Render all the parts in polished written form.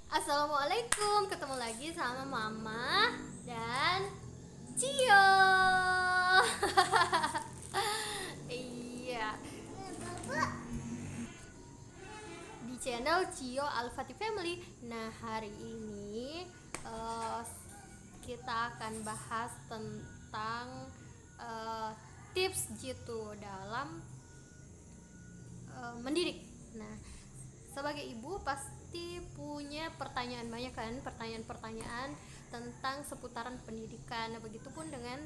Assalamualaikum, ketemu lagi sama Mama dan Cio. Iya, di channel Cio Al-Fatih Family. Nah, hari ini eh, kita akan bahas tentang eh, tips gitu dalam mendidik. Nah, sebagai ibu pasti punya pertanyaan banyak kan, pertanyaan-pertanyaan tentang seputaran pendidikan. Nah, begitupun dengan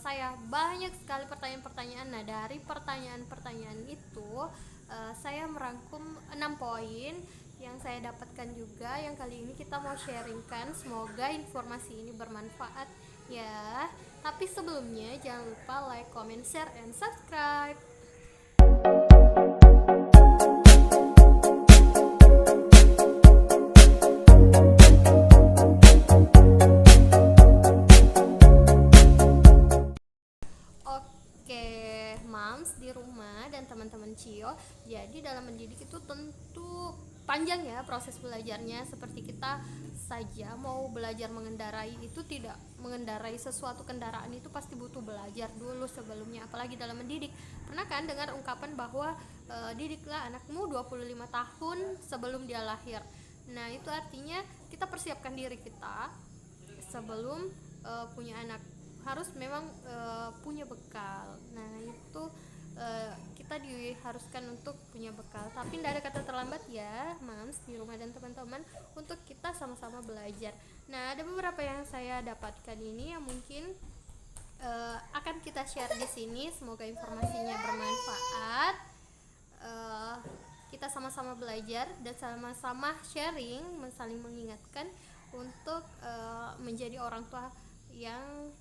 saya banyak sekali pertanyaan-pertanyaan. Nah, dari pertanyaan-pertanyaan itu saya merangkum 6 poin yang saya dapatkan juga, yang kali ini kita mau sharingkan. Semoga informasi ini bermanfaat ya. Tapi sebelumnya jangan lupa like, comment, share, and subscribe. Oke, moms di rumah dan teman-teman Cio. Jadi dalam mendidik itu tentu panjang ya proses belajarnya. Seperti kita saja mau belajar mengendarai itu, tidak mengendarai sesuatu kendaraan itu pasti butuh belajar dulu sebelumnya, apalagi dalam mendidik. Pernah kan dengar ungkapan bahwa didiklah anakmu 25 tahun sebelum dia lahir. Nah, itu artinya kita persiapkan diri kita sebelum punya anak, harus memang punya bekal. Nah, itu kita diharuskan untuk punya bekal, tapi tidak ada kata terlambat ya mams di rumah dan teman-teman, untuk kita sama-sama belajar. Nah, ada beberapa yang saya dapatkan ini yang mungkin akan kita share di sini. Semoga informasinya bermanfaat. Eh, kita sama-sama belajar dan sama-sama sharing, saling mengingatkan untuk menjadi orang tua yang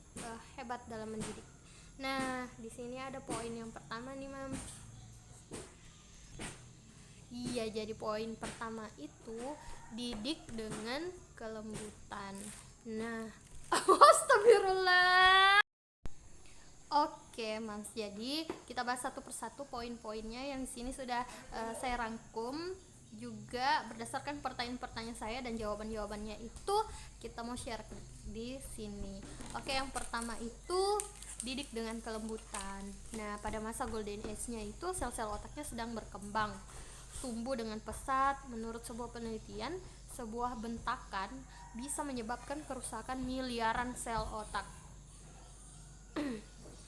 hebat dalam mendidik. Nah, di sini ada poin yang pertama nih, Mam. Iya, jadi poin pertama itu didik dengan kelembutan. Nah, astagfirullah. Oke, Mams. Jadi kita bahas satu persatu poin-poinnya yang di sini sudah saya rangkum juga berdasarkan pertanyaan-pertanyaan saya, dan jawaban-jawabannya itu kita mau share di sini. Oke, yang pertama itu didik dengan kelembutan. Nah, pada masa golden age-nya itu sel-sel otaknya sedang berkembang, tumbuh dengan pesat. Menurut sebuah penelitian, sebuah bentakan bisa menyebabkan kerusakan miliaran sel otak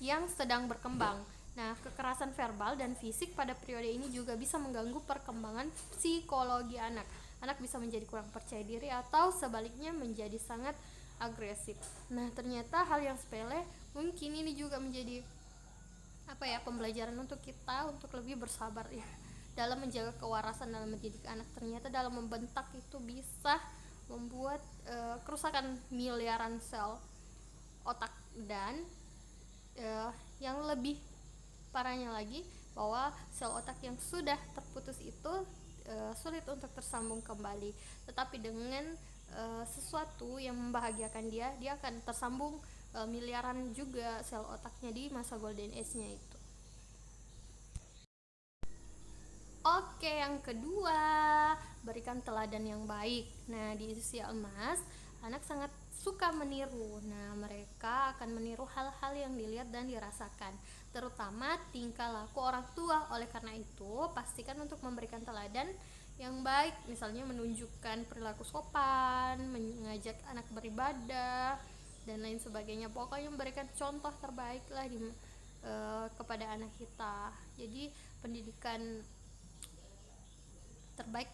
yang sedang berkembang. Nah, kekerasan verbal dan fisik pada periode ini juga bisa mengganggu perkembangan psikologi anak. Anak bisa menjadi kurang percaya diri atau sebaliknya menjadi sangat agresif. Nah, ternyata hal yang sepele mungkin ini juga menjadi pembelajaran untuk kita untuk lebih bersabar ya dalam menjaga kewarasan dalam mendidik anak. Ternyata dalam membentak itu bisa membuat kerusakan miliaran sel otak, dan yang lebih parahnya lagi bahwa sel otak yang sudah terputus itu sulit untuk tersambung kembali. Tetapi dengan sesuatu yang membahagiakan dia akan tersambung miliaran juga sel otaknya di masa golden age-nya itu. Oke, yang kedua, berikan teladan yang baik. Nah, di usia emas, anak sangat suka meniru. Nah, mereka akan meniru hal-hal yang dilihat dan dirasakan, terutama tingkah laku orang tua. Oleh karena itu, pastikan untuk memberikan teladan yang baik, misalnya menunjukkan perilaku sopan, mengajak anak beribadah, dan lain sebagainya. Pokoknya memberikan contoh terbaik lah kepada anak kita. Jadi pendidikan terbaik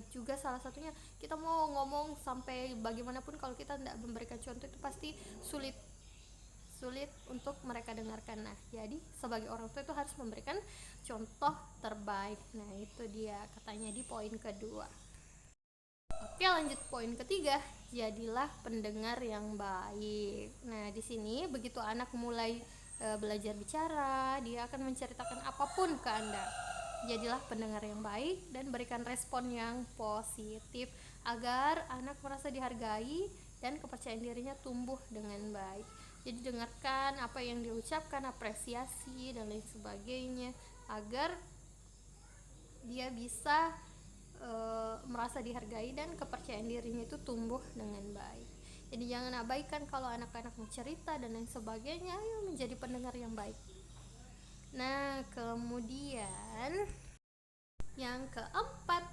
juga salah satunya, kita mau ngomong sampai bagaimanapun, kalau kita tidak memberikan contoh itu pasti sulit untuk mereka dengarkan. Nah, jadi sebagai orang tua itu harus memberikan contoh terbaik. Nah, itu dia katanya di poin kedua. Oke, lanjut poin ketiga, jadilah pendengar yang baik. Nah, di sini begitu anak mulai belajar bicara, dia akan menceritakan apapun ke Anda. Jadilah pendengar yang baik dan berikan respon yang positif agar anak merasa dihargai dan kepercayaan dirinya tumbuh dengan baik. Jadi dengarkan apa yang diucapkan, apresiasi dan lain sebagainya, agar dia bisa merasa dihargai dan kepercayaan dirinya itu tumbuh dengan baik. Jadi jangan abaikan kalau anak-anak mau cerita dan lain sebagainya, ayo menjadi pendengar yang baik. Nah, kemudian yang keempat,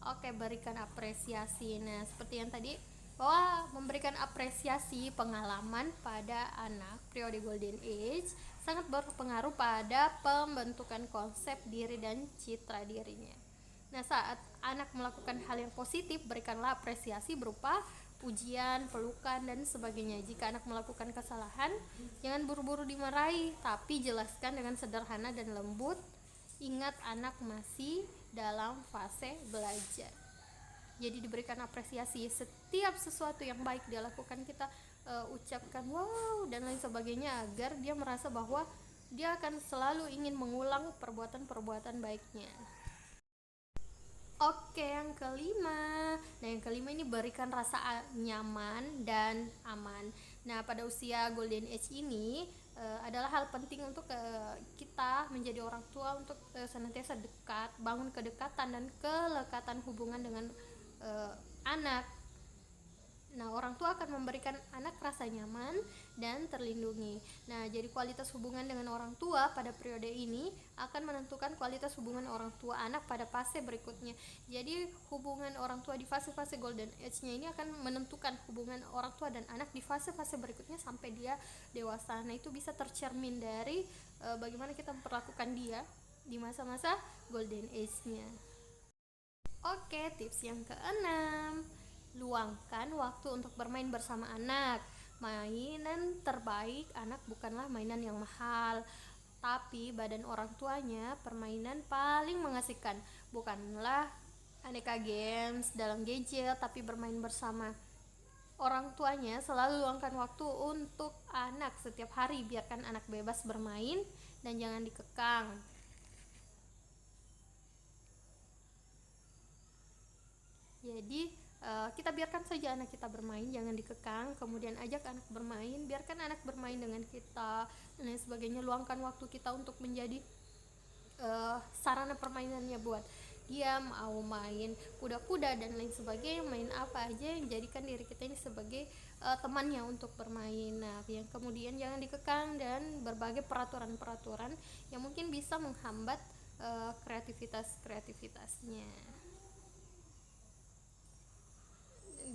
oke, berikan apresiasi. Nah, seperti yang tadi, bahwa memberikan apresiasi pengalaman pada anak periode Golden Age sangat berpengaruh pada pembentukan konsep diri dan citra dirinya. Nah, saat anak melakukan hal yang positif, berikanlah apresiasi berupa pujian, pelukan, dan sebagainya. Jika anak melakukan kesalahan, jangan buru-buru dimarahi, tapi jelaskan dengan sederhana dan lembut. Ingat, anak masih dalam fase belajar. Jadi diberikan apresiasi, setiap sesuatu yang baik dia lakukan kita ucapkan wow dan lain sebagainya, agar dia merasa bahwa dia akan selalu ingin mengulang perbuatan-perbuatan baiknya. Oke, yang kelima. Nah, yang kelima ini berikan rasa nyaman dan aman. Nah, pada usia Golden Age ini adalah hal penting untuk kita menjadi orang tua untuk senantiasa dekat, bangun kedekatan dan kelekatan hubungan dengan anak. Nah, orang tua akan memberikan anak rasa nyaman dan terlindungi. Nah, jadi kualitas hubungan dengan orang tua pada periode ini akan menentukan kualitas hubungan orang tua anak pada fase berikutnya. Jadi, hubungan orang tua di fase-fase Golden Age-nya ini akan menentukan hubungan orang tua dan anak di fase-fase berikutnya sampai dia dewasa. Nah, itu bisa tercermin dari bagaimana kita memperlakukan dia di masa-masa Golden Age-nya. Oke, tips yang keenam, luangkan waktu untuk bermain bersama anak. Mainan terbaik anak bukanlah mainan yang mahal, tapi badan orang tuanya permainan paling mengasihkan. Bukanlah aneka games dalam gadget, tapi bermain bersama orang tuanya. Selalu luangkan waktu untuk anak setiap hari, biarkan anak bebas bermain dan jangan dikekang. Jadi kita biarkan saja anak kita bermain, jangan dikekang, kemudian ajak anak bermain, biarkan anak bermain dengan kita dan lain sebagainya. Luangkan waktu kita untuk menjadi sarana permainannya buat dia, mau main kuda-kuda dan lain sebagainya, main apa aja yang jadikan diri kita ini sebagai temannya untuk bermain. Nah, yang kemudian jangan dikekang dan berbagai peraturan-peraturan yang mungkin bisa menghambat kreativitasnya.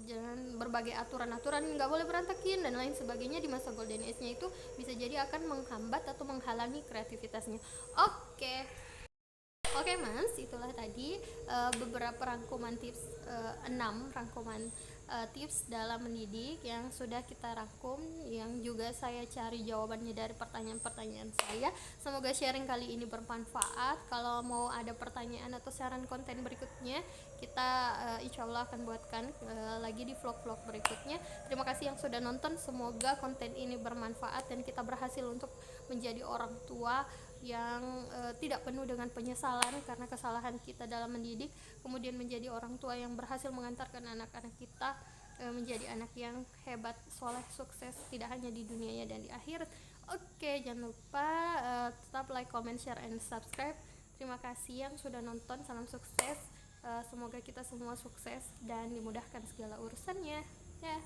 Jangan berbagai aturan-aturan, nggak boleh berantakin dan lain sebagainya di masa Golden Age-nya, itu bisa jadi akan menghambat atau menghalangi kreativitasnya. Oke, Mas, itulah tadi beberapa rangkuman tips, 6 rangkuman tips dalam mendidik yang sudah kita rangkum, yang juga saya cari jawabannya dari pertanyaan-pertanyaan saya. Semoga sharing kali ini bermanfaat. Kalau mau ada pertanyaan atau saran konten berikutnya, kita insya Allah akan buatkan lagi di vlog-vlog berikutnya. Terima kasih yang sudah nonton. Semoga konten ini bermanfaat dan kita berhasil untuk menjadi orang tua yang tidak penuh dengan penyesalan karena kesalahan kita dalam mendidik, kemudian menjadi orang tua yang berhasil mengantarkan anak-anak kita menjadi anak yang hebat, soleh, sukses, tidak hanya di dunianya dan di akhirat. Oke, jangan lupa tetap like, comment, share, and subscribe. Terima kasih yang sudah nonton. Salam sukses. Semoga kita semua sukses dan dimudahkan segala urusannya ya.